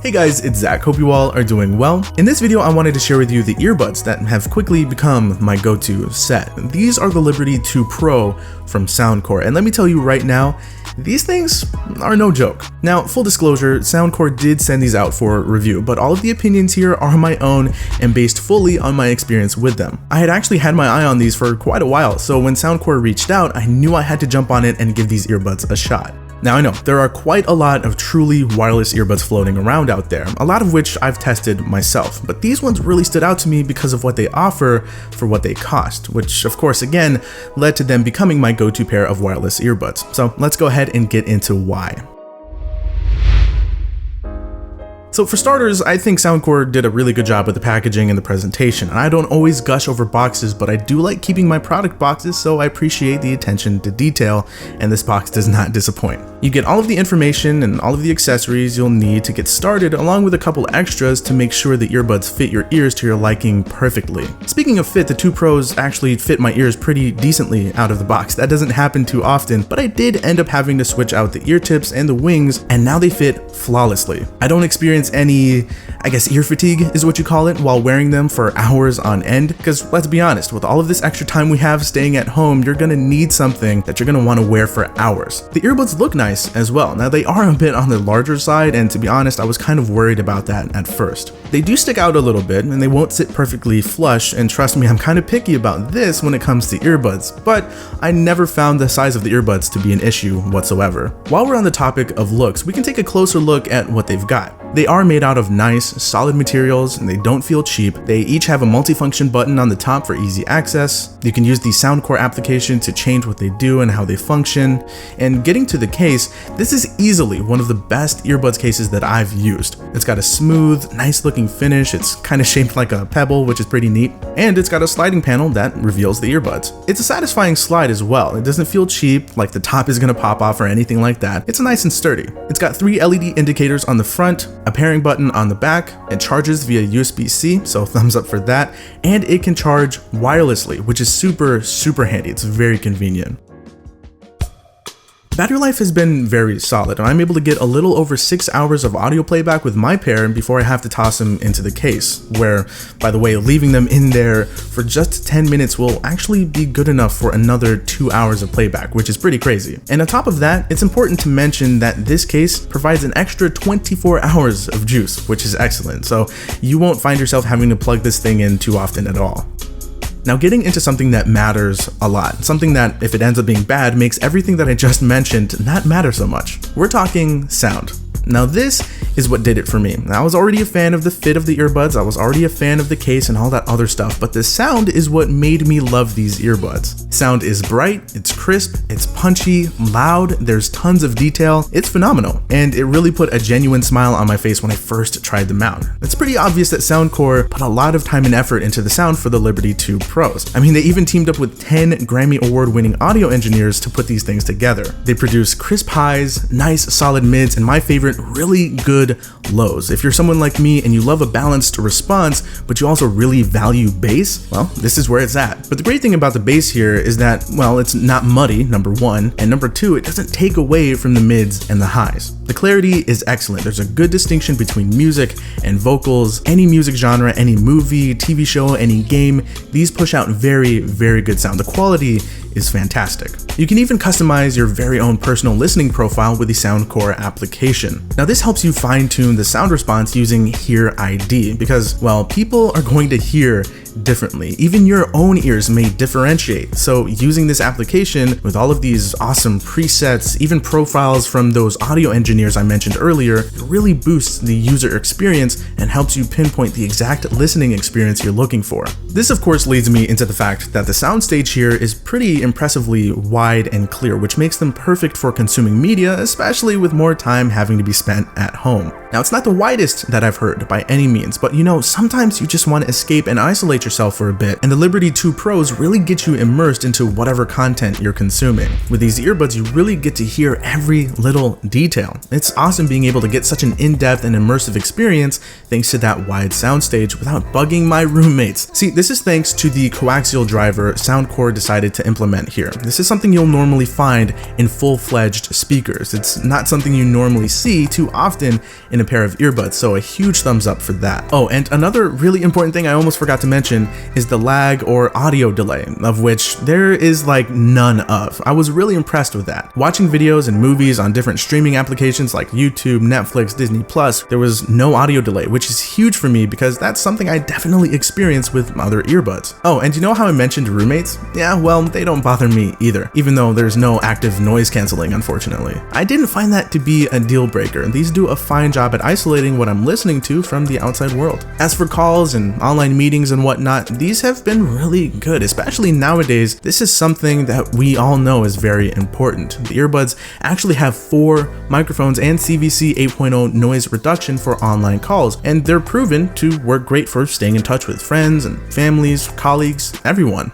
Hey guys, it's Zach. Hope you all are doing well. In this video, I wanted to share with you the earbuds that have quickly become my go-to set. These are the Liberty 2 Pro from Soundcore, and let me tell you right now, these things are no joke. Now, full disclosure, Soundcore did send these out for review, but all of the opinions here are my own and based fully on my experience with them. I had actually had my eye on these for quite a while, so when Soundcore reached out, I knew I had to jump on it and give these earbuds a shot. Now I know, there are quite a lot of truly wireless earbuds floating around out there, a lot of which I've tested myself, but these ones really stood out to me because of what they offer for what they cost, which of course again led to them becoming my go-to pair of wireless earbuds. So let's go ahead and get into why. So for starters, I think Soundcore did a really good job with the packaging and the presentation, and I don't always gush over boxes, but I do like keeping my product boxes, so I appreciate the attention to detail, and this box does not disappoint. You get all of the information and all of the accessories you'll need to get started, along with a couple extras to make sure the earbuds fit your ears to your liking perfectly. Speaking of fit, the 2 Pros actually fit my ears pretty decently out of the box. That doesn't happen too often, but I did end up having to switch out the ear tips and the wings, and now they fit flawlessly. I don't experience any, I guess, ear fatigue is what you call it, while wearing them for hours on end, because let's be honest, with all of this extra time we have staying at home, you're gonna need something that you're gonna want to wear for hours. The earbuds look nice as well. Now they are a bit on the larger side, and to be honest, I was kind of worried about that at first. They do stick out a little bit and they won't sit perfectly flush, and trust me, I'm kind of picky about this when it comes to earbuds, but I never found the size of the earbuds to be an issue whatsoever. While we're on the topic of looks, we can take a closer look at what they've got. They are made out of nice, solid materials, and they don't feel cheap. They each have a multifunction button on the top for easy access. You can use the Soundcore application to change what they do and how they function. And getting to the case, this is easily one of the best earbuds cases that I've used. It's got a smooth, nice looking finish. It's kind of shaped like a pebble, which is pretty neat. And it's got a sliding panel that reveals the earbuds. It's a satisfying slide as well. It doesn't feel cheap, like the top is gonna pop off or anything like that. It's nice and sturdy. It's got 3 LED indicators on the front, a pairing button on the back. It charges via USB-C, so thumbs up for that, and it can charge wirelessly, which is super handy. It's very convenient. Battery life has been very solid, and I'm able to get a little over 6 hours of audio playback with my pair before I have to toss them into the case, where, by the way, leaving them in there for just 10 minutes will actually be good enough for another 2 hours of playback, which is pretty crazy. And on top of that, it's important to mention that this case provides an extra 24 hours of juice, which is excellent, so you won't find yourself having to plug this thing in too often at all. Now getting into something that matters a lot, something that if it ends up being bad makes everything that I just mentioned not matter so much. We're talking sound. Now this is what did it for me. I was already a fan of the fit of the earbuds, I was already a fan of the case and all that other stuff, but the sound is what made me love these earbuds. Sound is bright, it's crisp, it's punchy, loud, there's tons of detail, it's phenomenal, and it really put a genuine smile on my face when I first tried them out. It's pretty obvious that Soundcore put a lot of time and effort into the sound for the Liberty 2 Pros. I mean, they even teamed up with 10 Grammy Award-winning audio engineers to put these things together. They produce crisp highs, nice solid mids, and my favorite, really good lows. If you're someone like me and you love a balanced response, but you also really value bass, well, this is where it's at. But the great thing about the bass here is that, well, it's not muddy, number one, and number two, it doesn't take away from the mids and the highs. The clarity is excellent. There's a good distinction between music and vocals. Any music genre, any movie, TV show, any game, these push out very good sound. The quality is fantastic. You can even customize your very own personal listening profile with the Soundcore application. Now this helps you fine-tune the sound response using Hear ID because, well, people are going to hear differently. Even your own ears may differentiate. So using this application with all of these awesome presets, even profiles from those audio engineers I mentioned earlier, it really boosts the user experience and helps you pinpoint the exact listening experience you're looking for. This of course leads me into the fact that the soundstage here is pretty impressively wide and clear, which makes them perfect for consuming media, especially with more time having to be spent at home. Now it's not the widest that I've heard by any means, but you know, sometimes you just want to escape and isolate isolate yourself for a bit, and the Liberty 2 Pros really get you immersed into whatever content you're consuming. With these earbuds, you really get to hear every little detail. It's awesome being able to get such an in-depth and immersive experience thanks to that wide soundstage without bugging my roommates. See, this is thanks to the coaxial driver Soundcore decided to implement here. This is something you'll normally find in full-fledged speakers. It's not something you normally see too often in a pair of earbuds, so a huge thumbs up for that. Oh, and another really important thing I almost forgot to mention is the lag or audio delay, of which there is like none of. I was really impressed with that. Watching videos and movies on different streaming applications like YouTube, Netflix, Disney+, there was no audio delay, which is huge for me because that's something I definitely experience with other earbuds. Oh, and you know how I mentioned roommates? Yeah, well, they don't bother me either, even though there's no active noise canceling, unfortunately. I didn't find that to be a deal breaker. These do a fine job at isolating what I'm listening to from the outside world. As for calls and online meetings and whatnot, these have been really good, especially nowadays. This is something that we all know is very important. The earbuds actually have 4 microphones and CVC 8.0 noise reduction for online calls, and they're proven to work great for staying in touch with friends and families, colleagues, everyone.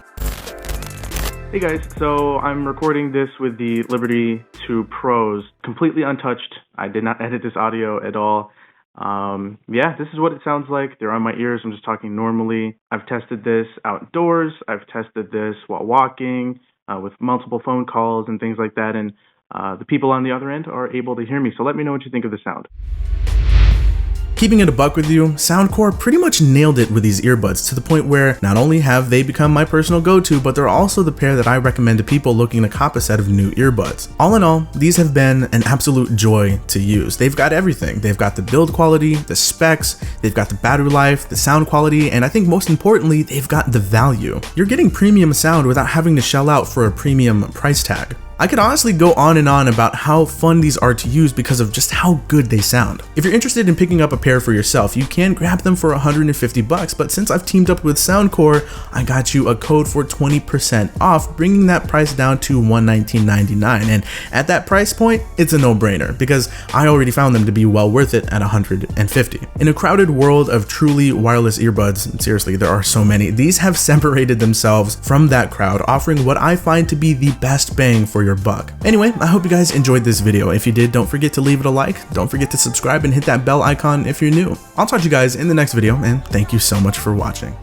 Hey guys, so I'm recording this with the Liberty 2 Pros, completely untouched. I did not edit this audio at all. Yeah, this is what it sounds like. They're on my ears. I'm just talking normally. I've tested this outdoors. I've tested this while walking, with multiple phone calls and things like that, and the people on the other end are able to hear me. So let me know what you think of the sound. Keeping it a buck with you, Soundcore pretty much nailed it with these earbuds to the point where not only have they become my personal go-to, but they're also the pair that I recommend to people looking to cop a set of new earbuds. All in all, these have been an absolute joy to use. They've got everything. They've got the build quality, the specs, they've got the battery life, the sound quality, and I think most importantly, they've got the value. You're getting premium sound without having to shell out for a premium price tag. I could honestly go on and on about how fun these are to use because of just how good they sound. If you're interested in picking up a pair for yourself, you can grab them for $150, but since I've teamed up with Soundcore, I got you a code for 20% off, bringing that price down to $119.99. And at that price point, it's a no-brainer because I already found them to be well worth it at $150. In a crowded world of truly wireless earbuds, seriously, there are so many, these have separated themselves from that crowd, offering what I find to be the best bang for your buck. Anyway, I hope you guys enjoyed this video. If you did, don't forget to leave it a like, don't forget to subscribe and hit that bell icon if you're new. I'll talk to you guys in the next video, and thank you so much for watching.